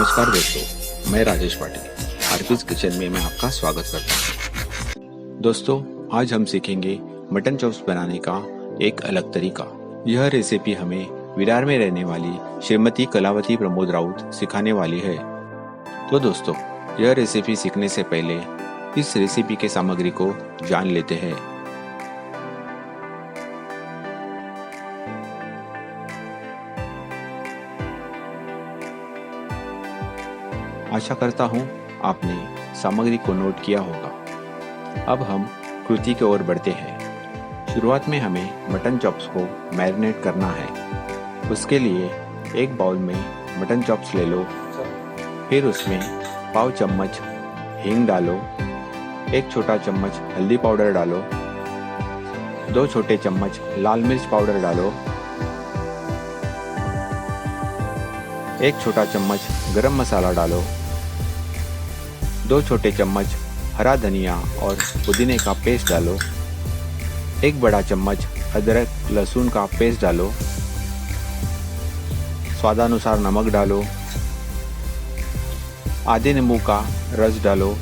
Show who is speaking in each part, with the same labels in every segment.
Speaker 1: नमस्कार दोस्तों, मैं राजेश पाटिल आरपीज किचन में मैं आपका स्वागत करता हूँ। दोस्तों, आज हम सीखेंगे मटन चॉप्स बनाने का एक अलग तरीका। यह रेसिपी हमें विरार में रहने वाली श्रीमती कलावती प्रमोद राउत सिखाने वाली है। तो दोस्तों, यह रेसिपी सीखने से पहले इस रेसिपी के सामग्री को जान लेते हैं। आशा करता हूँ आपने सामग्री को नोट किया होगा। अब हम कृति की ओर बढ़ते हैं। शुरुआत में हमें मटन चॉप्स को मैरिनेट करना है। उसके लिए एक बाउल में मटन चॉप्स ले लो। फिर उसमें पाव चम्मच हींग डालो, एक छोटा चम्मच हल्दी पाउडर डालो, 2 छोटे चम्मच लाल मिर्च पाउडर डालो, एक छोटा चम्मच गरम मसाला डालो, 2 छोटे चम्मच हरा धनिया और पुदीने का पेस्ट डालो, 1 बड़ा चम्मच अदरक लहसुन का पेस्ट डालो, स्वादानुसार नमक डालो, आधे नींबू का रस डालो,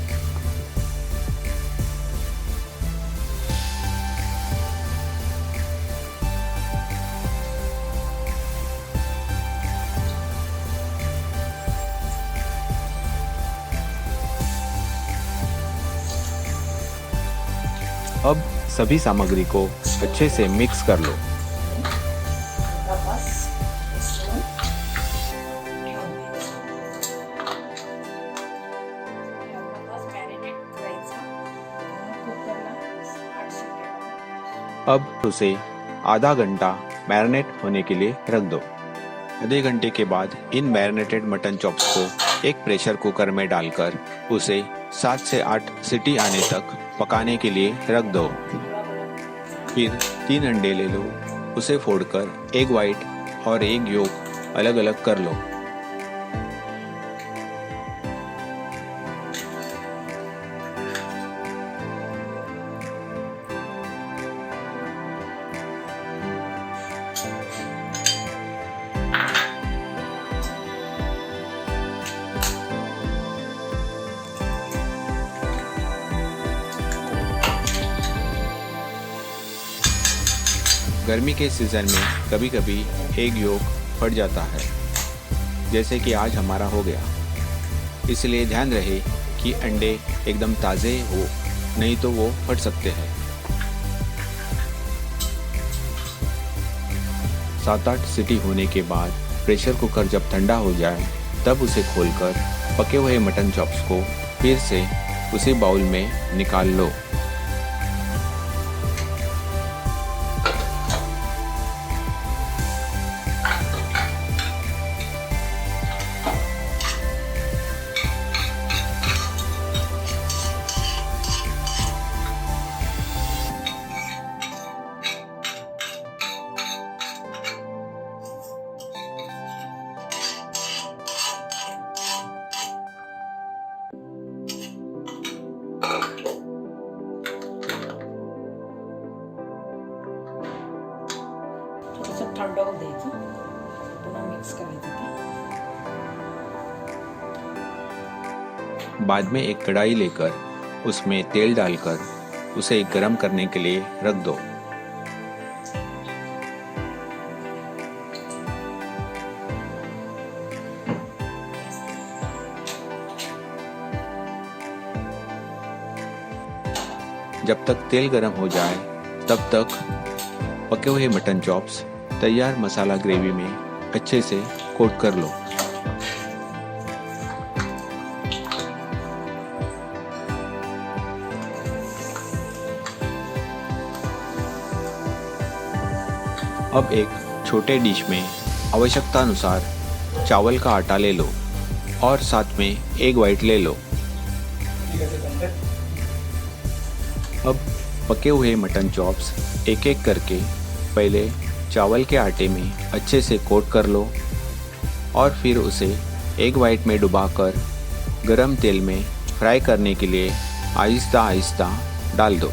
Speaker 1: अब सभी सामग्री को अच्छे से मिक्स कर लो। अब उसे आधा घंटा मैरिनेट होने के लिए रख दो। आधे घंटे के बाद इन मैरिनेटेड मटन चॉप्स को एक प्रेशर कुकर में डालकर उसे 7 से 8 सीटी आने तक पकाने के लिए रख दो। फिर 3 अंडे ले लो, उसे फोड़कर एक वाइट और एक योक अलग अलग कर लो। गर्मी के सीज़न में कभी कभी एग योक फट जाता है, जैसे कि आज हमारा हो गया। इसलिए ध्यान रहे कि अंडे एकदम ताज़े हो, नहीं तो वो फट सकते हैं। 7-8 सीटी होने के बाद प्रेशर कुकर जब ठंडा हो जाए तब उसे खोलकर पके हुए मटन चॉप्स को फिर से उसी बाउल में निकाल लो।
Speaker 2: थोडंसं थंड होऊ द्यायचं, पुन्हा मिक्स करायचं ते।
Speaker 1: बाद में एक कढ़ाई लेकर उसमें तेल डालकर उसे गर्म करने के लिए रख दो। जब तक तेल गर्म हो जाए तब तक पके हुए मटन चॉप्स तैयार मसाला ग्रेवी में अच्छे से कोट कर लो। अब एक छोटे डिश में आवश्यकता अनुसार चावल का आटा ले लो और साथ में एग वाइट ले लो। अब पके हुए मटन चॉप्स एक एक करके पहले चावल के आटे में अच्छे से कोट कर लो और फिर उसे एग वाइट में डुबाकर गरम तेल में फ्राई करने के लिए आहिस्ता आहिस्ता डाल दो।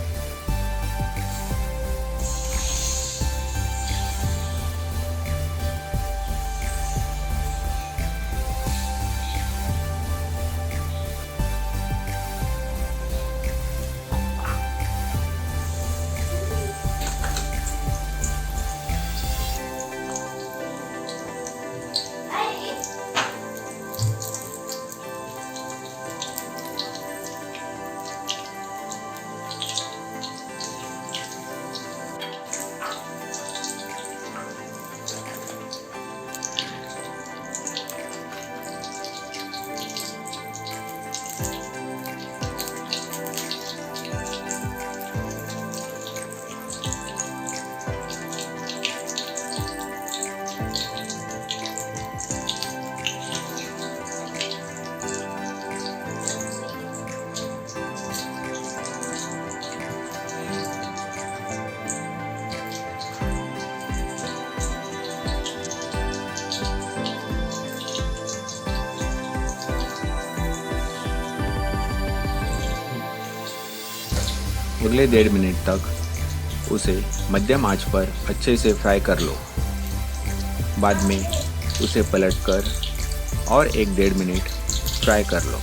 Speaker 1: अगले 1.5 मिनट तक उसे मध्यम आंच पर अच्छे से फ्राई कर लो। बाद में उसे पलटकर और 1-1.5 मिनट फ्राई कर लो।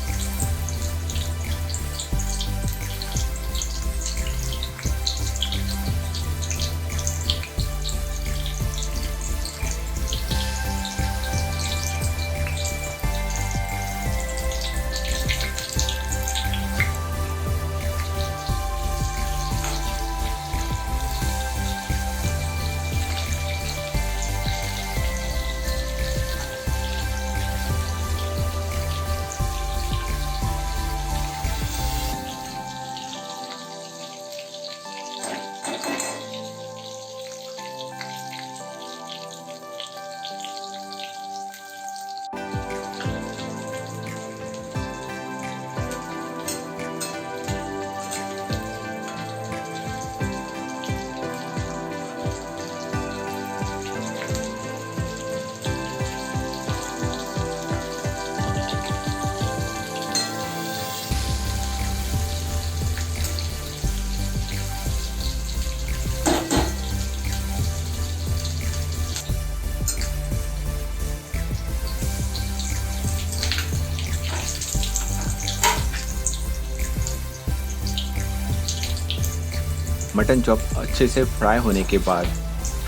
Speaker 1: मटन चॉप अच्छे से फ्राई होने के बाद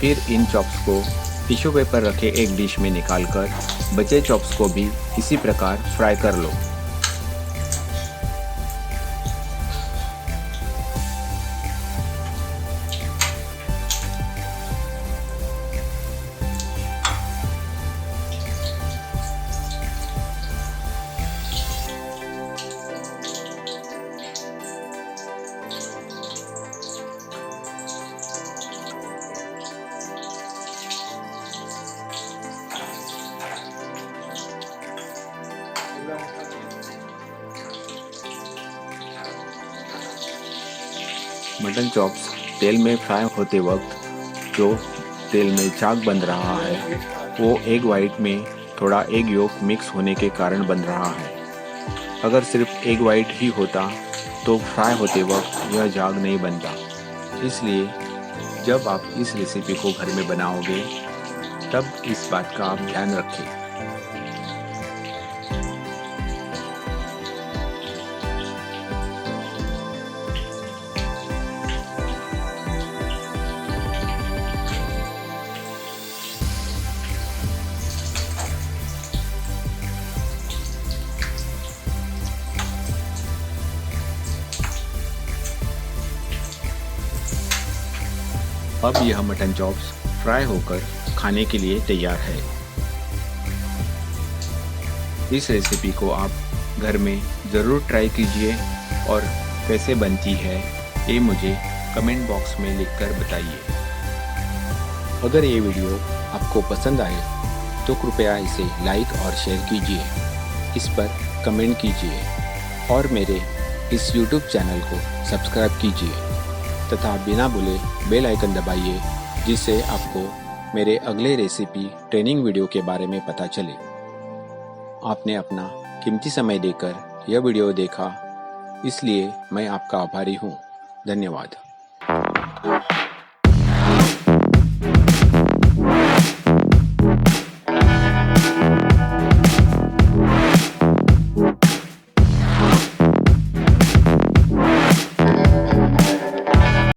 Speaker 1: फिर इन चॉप्स को टिश्यू पेपर रखे एक डिश में निकालकर बचे चॉप्स को भी इसी प्रकार फ्राई कर लो। मटन चॉप्स तेल में फ्राई होते वक्त जो तेल में झाग बन रहा है वो एग वाइट में थोड़ा एग योक मिक्स होने के कारण बन रहा है। अगर सिर्फ एग वाइट ही होता तो फ्राई होते वक्त यह झाग नहीं बनता। इसलिए जब आप इस रेसिपी को घर में बनाओगे तब इस बात का आप ध्यान रखें। अब यह मटन चॉप्स फ्राई होकर खाने के लिए तैयार है। इस रेसिपी को आप घर में ज़रूर ट्राई कीजिए और कैसे बनती है ये मुझे कमेंट बॉक्स में लिखकर बताइए। अगर ये वीडियो आपको पसंद आए तो कृपया इसे लाइक और शेयर कीजिए, इस पर कमेंट कीजिए और मेरे इस YouTube चैनल को सब्सक्राइब कीजिए तथा बिना भूले बेल आइकन दबाइए जिससे आपको मेरे अगले रेसिपी ट्रेनिंग वीडियो के बारे में पता चले। आपने अपना कीमती समय देकर यह वीडियो देखा, इसलिए मैं आपका आभारी हूँ। धन्यवाद।